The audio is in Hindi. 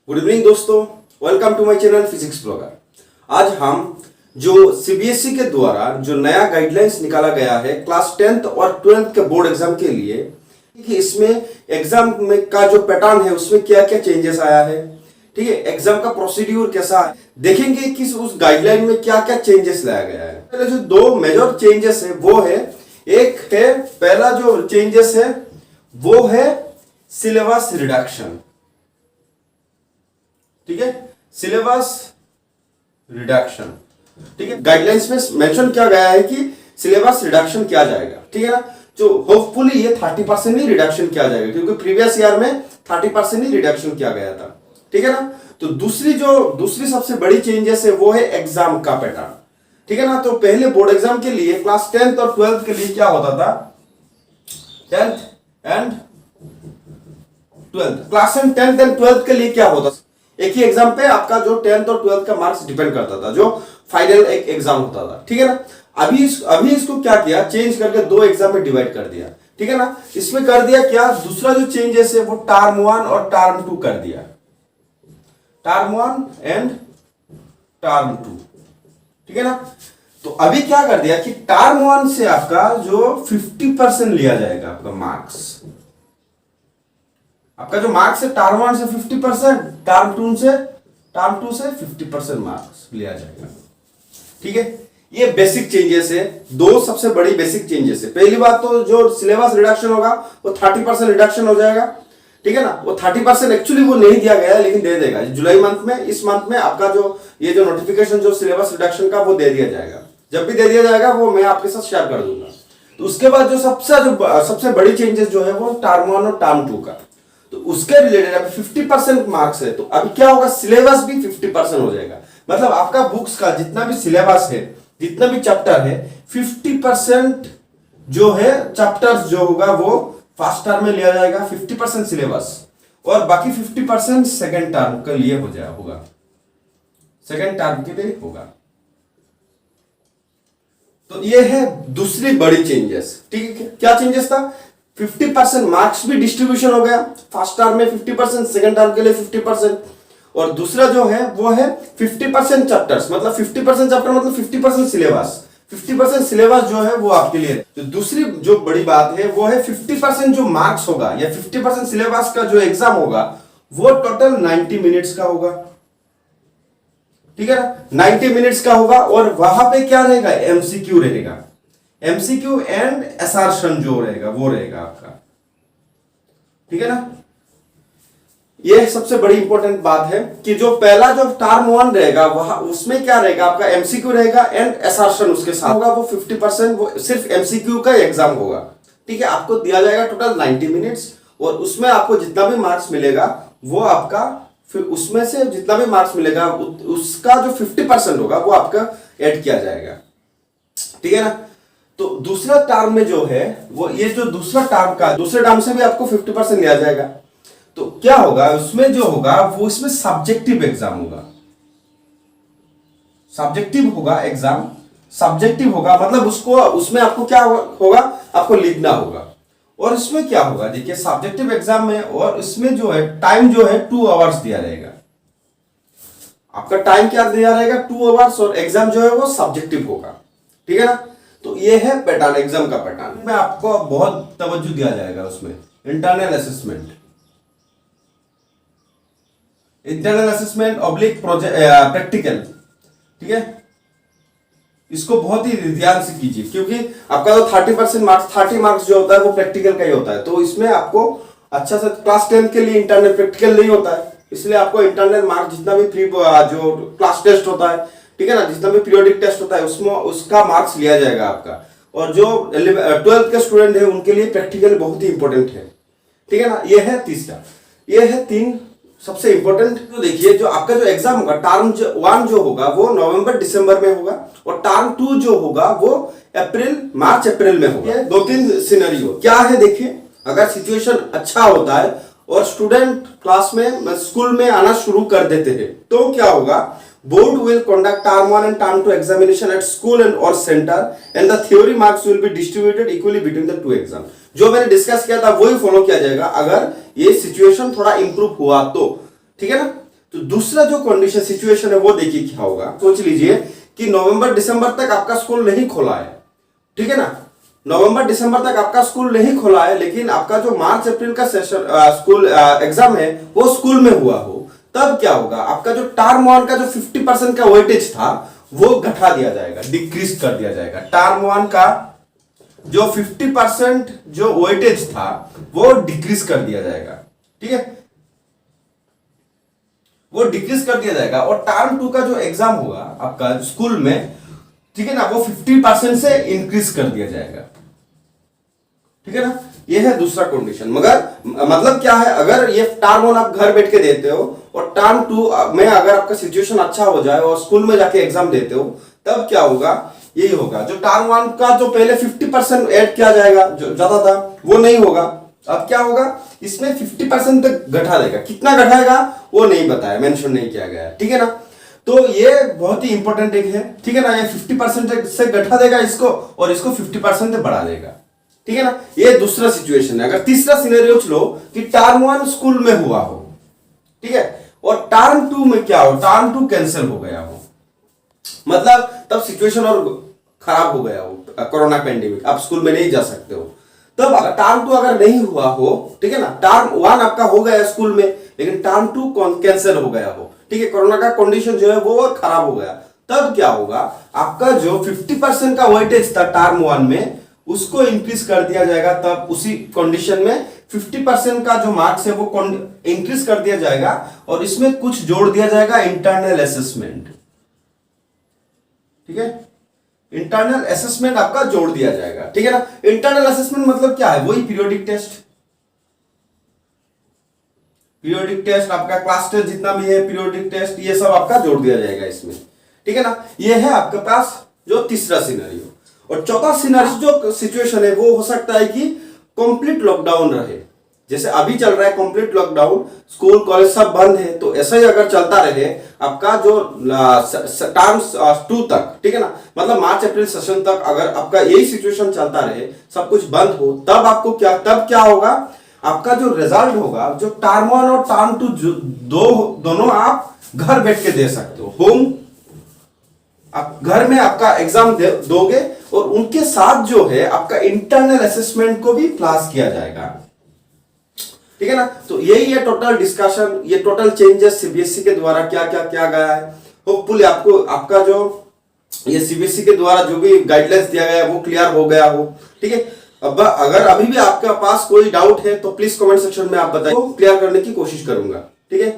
गुड इवनिंग दोस्तों, welcome to my channel physics blogger. आज हम जो सीबीएसई के द्वारा जो नया गाइडलाइंस निकाला गया है क्लास 10th और 12th के बोर्ड एग्जाम के लिए कि इसमें एग्जाम में का जो पैटर्न है उसमें क्या क्या चेंजेस आया है, ठीक है, एग्जाम का प्रोसीड्यूर कैसा है, देखेंगे कि उस गाइडलाइन में क्या क्या चेंजेस लाया गया है। पहले जो दो मेजर चेंजेस है वो है, एक है पहला जो चेंजेस है वो है सिलेबस रिडक्शन। ठीक है, सिलेबस रिडक्शन, ठीक है, गाइडलाइंस में मेंशन किया गया है कि सिलेबस रिडक्शन किया जाएगा, ठीक है ना। जो होपफुली ये 30% ही रिडक्शन किया जाएगा, क्योंकि प्रीवियस ईयर में 30% ही रिडक्शन किया गया था, ठीक है ना। तो दूसरी सबसे बड़ी चेंजेस है वो है एग्जाम का पैटर्न, ठीक है ना। तो पहले बोर्ड एग्जाम के लिए क्लास 10th और 12th के लिए क्या होता था, 10th and 12th, class 10th and 12th के लिए क्या होता था, एक ही एग्जाम पे आपका जो 10th और 12th का मार्क्स डिपेंड करता था, जो फाइनल एक एग्जाम होता था, ठीक है ना। अभी इसको क्या किया, चेंज करके दो एग्जाम में डिवाइड कर दिया, ठीक है ना। इसमें कर दिया क्या, दूसरा जो चेंजेस है वो टर्म 1 और टर्म 2 कर दिया, टर्म 1 एंड टर्म 2, ठीक है ना। तो अभी क्या कर दिया कि टर्म 1 से आपका जो 50% लिया जाएगा आपका मार्क्स, आपका जो मार्क्स है टर्म 1 से 50%, टर्म 2 से 50% मार्क्स लिया जाएगा, ठीक है। ये बेसिक चेंजेस है, दो सबसे बड़ी बेसिक चेंजेस है। पहली बात तो जो सिलेबस रिडक्शन होगा वो 30% रिडक्शन हो जाएगा, ठीक है ना। वो 30% एक्चुअली वो नहीं दिया गया है, लेकिन दे देगा जुलाई मंथ में, इस मंथ में आपका जो ये जो नोटिफिकेशन जो सिलेबस रिडक्शन का वो दे दिया जाएगा। जब भी दे दिया जाएगा वो मैं आपके साथ शेयर कर दूंगा। तो उसके बाद जो सबसे बड़ी चेंजेस जो है वो टर्म 1 और टर्म 2 का, तो उसके रिलेटेड अभी 50% मार्क्स है, तो अभी क्या होगा, सिलेबस भी 50% हो जाएगा। मतलब आपका बुक्स का जितना भी सिलेबस है, जितना भी चैप्टर है, 50% जो है चैप्टर्स जो होगा वो फर्स्ट टर्म में लिया जाएगा, 50% सिलेबस, और बाकी 50% सेकेंड टर्म के लिए होगा, सेकेंड टर्म के लिए होगा। तो ये है दूसरी बड़ी चेंजेस, ठीक है। क्या चेंजेस था, 50% मार्क्स भी डिस्ट्रीब्यूशन हो गया, फर्स्ट टर्म में 50%, सेकंड टर्म के लिए 50%, और दूसरा जो है वो है 50% चैप्टर्स, मतलब 50% चैप्टर मतलब 50% सिलेबस, 50% सिलेबस जो है वो आपके लिए। तो दूसरी जो बड़ी बात है वो है 50% जो मार्क्स होगा या 50% सिलेबस का जो एग्जाम होगा वो टोटल 90 मिनट्स का होगा, ठीक है ना, 90 मिनट्स का होगा। और वहां पे क्या रहेगा, एमसीक्यू रहेगा, एमसीक्यू एंड असर्शन जो रहेगा वो रहेगा आपका, ठीक है ना। ये सबसे बड़ी इंपॉर्टेंट बात है कि जो पहला जो टर्म 1 रहेगा वहां उसमें क्या रहेगा, आपका एमसीक्यू रहेगा एंड असर्शन उसके साथ होगा, वो 50% वो सिर्फ एमसीक्यू का एग्जाम होगा, ठीक है। आपको दिया जाएगा टोटल 90 मिनट्स, और उसमें आपको जितना भी मार्क्स मिलेगा वो आपका, फिर उसमें से जितना भी मार्क्स मिलेगा उसका जो 50% होगा वो आपका ऐड किया जाएगा, ठीक है ना। तो दूसरा टर्म में जो है वो ये जो दूसरा टर्म का, दूसरे टर्म से भी आपको 50% लिया जाएगा। तो क्या होगा उसमें जो होगा वो इसमें सब्जेक्टिव एग्जाम होगा, सब्जेक्टिव होगा एग्जाम, सब्जेक्टिव होगा मतलब उसको उसमें आपको क्या होगा, आपको लिखना होगा। और इसमें क्या होगा, देखिए सब्जेक्टिव एग्जाम में, और इसमें जो है टाइम जो है 2 आवर्स दिया जाएगा, आपका टाइम क्या दिया रहेगा, 2 आवर्स, और एग्जाम जो है वो सब्जेक्टिव होगा, ठीक है ना। तो ये है पैटर्न, एग्जाम का पैटर्न में आपको बहुत तवज्जो दिया जाएगा उसमें। Internal assessment, internal assessment oblique practical, ठीक है, इसको बहुत ही ध्यान से कीजिए, क्योंकि आपका जो 30% मार्क्स, 30 मार्क्स जो होता है वो प्रैक्टिकल का ही होता है। तो इसमें आपको अच्छा से, क्लास 10 के लिए इंटरनल प्रैक्टिकल नहीं होता है, इसलिए आपको इंटरनल मार्क्स जितना भी प्री जो क्लास टेस्ट होता है, ठीक है ना, जितना भी पीरियोडिक टेस्ट होता है उसमें उसका मार्क्स लिया जाएगा आपका। और जो 12th के स्टूडेंट है उनके लिए प्रैक्टिकल बहुत ही इंपॉर्टेंट है, ठीक है ना। ये है तीसरा, ये है 3 सबसे इंपॉर्टेंट। तो देखिए जो आपका जो एग्जाम होगा टर्म 1 जो होगा वो नवंबर दिसंबर में होगा, और टर्म 2 जो होगा वो मार्च अप्रैल में होगा। 2-3 सिनेरियो क्या है, देखिए अगर सिचुएशन अच्छा होता है और स्टूडेंट क्लास में स्कूल में आना शुरू कर देते हैं तो क्या होगा, board will conduct term 1 and term 2 examination at school and or center and the theory marks will be distributed equally between the 2 exam। जो मैंने डिस्कस किया था वही फॉलो किया जाएगा अगर ये सिचुएशन थोड़ा इंप्रूव हुआ तो, ठीक है ना। तो दूसरा जो कंडीशन सिचुएशन है वो देखिए क्या होगा। सोच लीजिए कि नवंबर दिसंबर तक आपका स्कूल नहीं खोला है, ठीक है ना, नवंबर दिसंबर तक आपका स्कूल नहीं खोला है, लेकिन आपका जो मार्च अप्रैल का सेशन स्कूल एग्जाम है वो स्कूल में हुआ हो, तब क्या होगा, आपका जो टर्म वन का जो 50% का वेटेज था वो घटा दिया जाएगा, डिक्रीज कर दिया जाएगा। टर्म वन का जो 50% जो वेटेज था वो डिक्रीज कर दिया जाएगा, ठीक है, वो डिक्रीज कर दिया जाएगा। और टर्म टू का जो एग्जाम होगा आपका स्कूल में, ठीक है ना, वो 50% से इंक्रीज कर दिया जाएगा, ठीक है ना। ये है दूसरा कंडीशन। मगर मतलब क्या है, अगर ये टर्म वन आप घर बैठ के देते हो और टर्म टू में अगर आपका सिचुएशन अच्छा हो जाए और स्कूल में जाके एग्जाम देते हो, तब क्या होगा, यही होगा, जो टर्म वन का जो पहले 50% ऐड किया जाएगा जो जाता था वो नहीं होगा, अब क्या होगा, इसमें 50% तक घटा देगा। कितना घटाएगा वो नहीं बताया, मेंशन नहीं किया गया, ठीक है ना। तो ये बहुत ही इंपॉर्टेंट एक है, ठीक है ना, ये 50% से घटा देगा इसको और इसको 50% से बढ़ा देगा, ठीक है ना। ये दूसरा सिचुएशन है। अगर तीसरा सिनेरियो लो कि टर्म वन स्कूल में हुआ हो, ठीक है, और टर्म टू में क्या हो, टर्म टू कैंसिल हो गया हो, मतलब तब सिचुएशन और खराब हो गया हो, कोरोना पेंडेमिक, आप स्कूल में नहीं जा सकते हो, तब टर्म टू अगर नहीं हुआ हो, ठीक है ना, टर्म वन आपका हो गया स्कूल में लेकिन टर्म टू कैंसिल हो गया हो, ठीक है, कोरोना का कंडीशन जो है वो और खराब हो गया, तब क्या होगा, आपका जो 50% का वेटेज था टर्म वन में उसको इंक्रीज कर दिया जाएगा। तब उसी कंडीशन में 50% का जो मार्क्स है वो इंक्रीज कर दिया जाएगा और इसमें कुछ जोड़ दिया जाएगा इंटरनल असेसमेंट, ठीक है, इंटरनल असेसमेंट आपका जोड़ दिया जाएगा, ठीक है ना। इंटरनल असेसमेंट मतलब क्या है, वही पीरियोडिक टेस्ट, पीरियोडिक टेस्ट आपका क्लास टेस्ट जितना भी है, पीरियोडिक टेस्ट, ये सब आपका जोड़ दिया जाएगा इसमें, ठीक है ना। ये है आपके पास जो तीसरा सिनेरियो। और चौथा सिनेरियो जो सिचुएशन है वो हो सकता है कि कंप्लीट लॉकडाउन रहे, जैसे अभी चल रहा है कंप्लीट लॉकडाउन, स्कूल कॉलेज सब बंद है, तो ऐसा ही अगर चलता रहे आपका जो टर्म्स 2 तक, ठीक है ना, मतलब मार्च अप्रैल सेशन तक अगर आपका यही सिचुएशन चलता रहे, सब कुछ बंद हो, तब आपको क्या, तब क्या होगा, आपका जो रिजल्ट होगा, जो टर्म वन और टर्म टू दोनों आप घर बैठ के दे सकते हो, होम आप घर में आपका एग्जाम दोगे और उनके साथ जो है आपका इंटरनल असेसमेंट को भी क्लास किया जाएगा, ठीक है ना। तो यही है टोटल डिस्कशन, ये टोटल चेंजेस सीबीएसई के द्वारा क्या क्या किया गया है। होपफुली आपको आपका जो ये सीबीएसई के द्वारा जो भी गाइडलाइंस दिया गया है वो क्लियर हो गया हो, ठीक है। अब अगर अभी भी आपके पास कोई डाउट है तो प्लीज कमेंट सेक्शन में आप बताइए, क्लियर करने की कोशिश करूंगा, ठीक है।